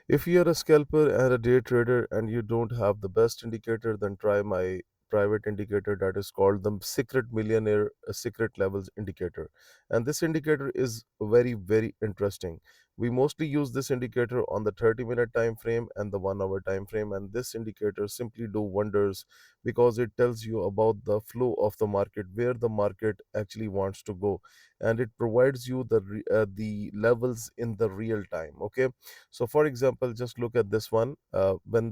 If you're a scalper and a day trader and you don't have the best indicator, then try my private indicator that is called the secret millionaire secret levels indicator. And this indicator is very, very interesting. We mostly use this indicator on the 30-minute time frame and the 1 hour time frame. And this indicator simply do wonders because it tells you about the flow of the market, where the market actually wants to go, and it provides you the levels in the real time. Okay, so, for example, just look at this one. When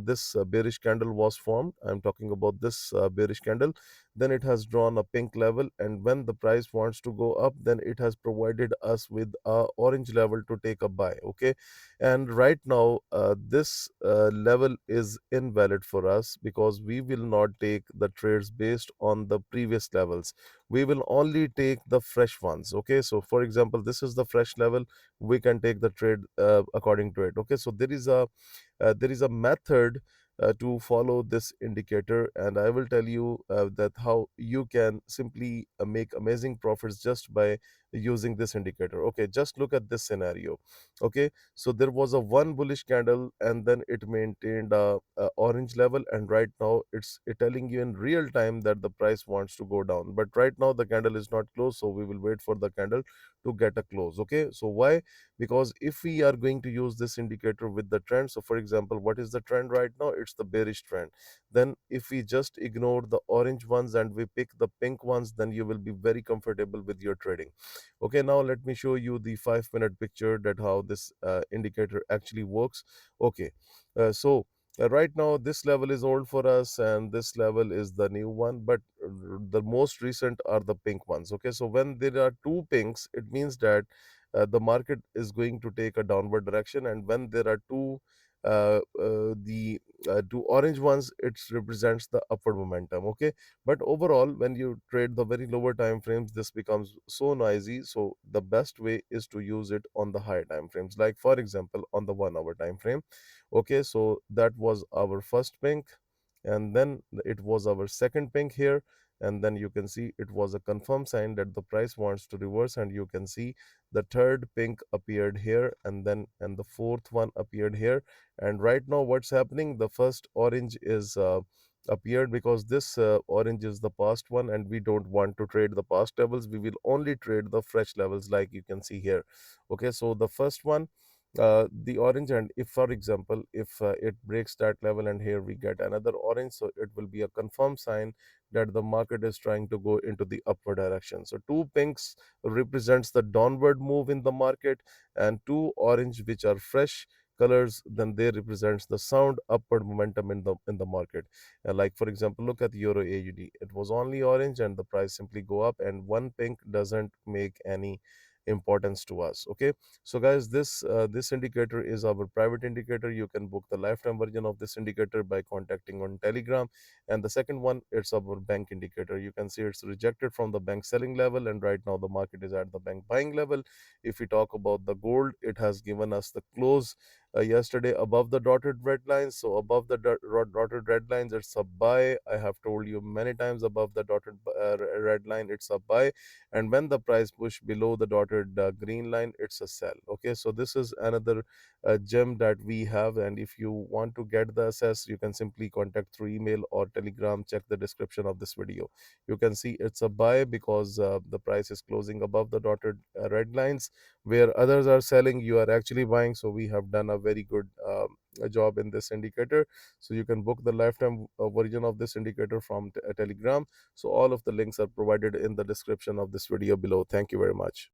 this bearish candle was formed, I'm talking about this bearish candle. Then it has drawn a pink level, and when the price wants to go up, then it has provided us with a orange level to take a buy. Okay, and right now this level is invalid for us because we will not take the trades based on the previous levels. We will only take the fresh ones. Okay, so for example, this is the fresh level, we can take the trade according to it. Okay, so there is a method to follow this indicator, and I will tell you that how you can simply make amazing profits just by using this indicator. Okay, just look at this scenario. Okay, so there was a one bullish candle and then it maintained a orange level, and right now it telling you in real time that the price wants to go down, but right now the candle is not closed, so we will wait for the candle to get a close. Okay, so why? Because if we are going to use this indicator with the trend, so for example, what is the trend right now? It's the bearish trend. Then if we just ignore the orange ones and we pick the pink ones, then you will be very comfortable with your trading. Okay, now let me show you the 5 minute picture that how this indicator actually works. Okay, right now this level is old for us and this level is the new one, but the most recent are the pink ones. Okay, so when there are two pinks, it means that the market is going to take a downward direction, and when there are the two orange ones, it represents the upward momentum. Okay, but overall when you trade the very lower time frames, this becomes so noisy, so the best way is to use it on the higher time frames, like for example on the 1 hour time frame. Okay, so that was our first pink, and then it was our second pink here, and then you can see it was a confirm sign that the price wants to reverse, and you can see the third pink appeared here, and the fourth one appeared here. And right now what's happening, the first orange is appeared because this orange is the past one, and we don't want to trade the past levels, we will only trade the fresh levels like you can see here. Okay, so the first one, the orange, and if for example if it breaks that level and here we get another orange, so it will be a confirmed sign that the market is trying to go into the upward direction. So two pinks represents the downward move in the market, and two orange, which are fresh colors, then they represents the sound upward momentum in the market. Like for example, look at euro aud, it was only orange and the price simply go up, and one pink doesn't make any importance to us. Okay, so guys, this indicator is our private indicator. You can book the lifetime version of this indicator by contacting on Telegram. And the second one, it's our bank indicator. You can see it's rejected from the bank selling level, and right now the market is at the bank buying level. If we talk about the gold, it has given us the close yesterday above the dotted red lines. So above the dotted red lines, it's a buy. I have told you many times, above the dotted red line, it's a buy, and when the price push below the dotted green line, it's a sell. Okay, so this is another gem that we have, and if you want to get the access, you can simply contact through email or Telegram. Check the description of this video. You can see it's a buy because the price is closing above the dotted red lines, where others are selling, you are actually buying. So we have done a very good a job in this indicator. So you can book the lifetime version of this indicator from Telegram. So all of the links are provided in the description of this video below. Thank you very much.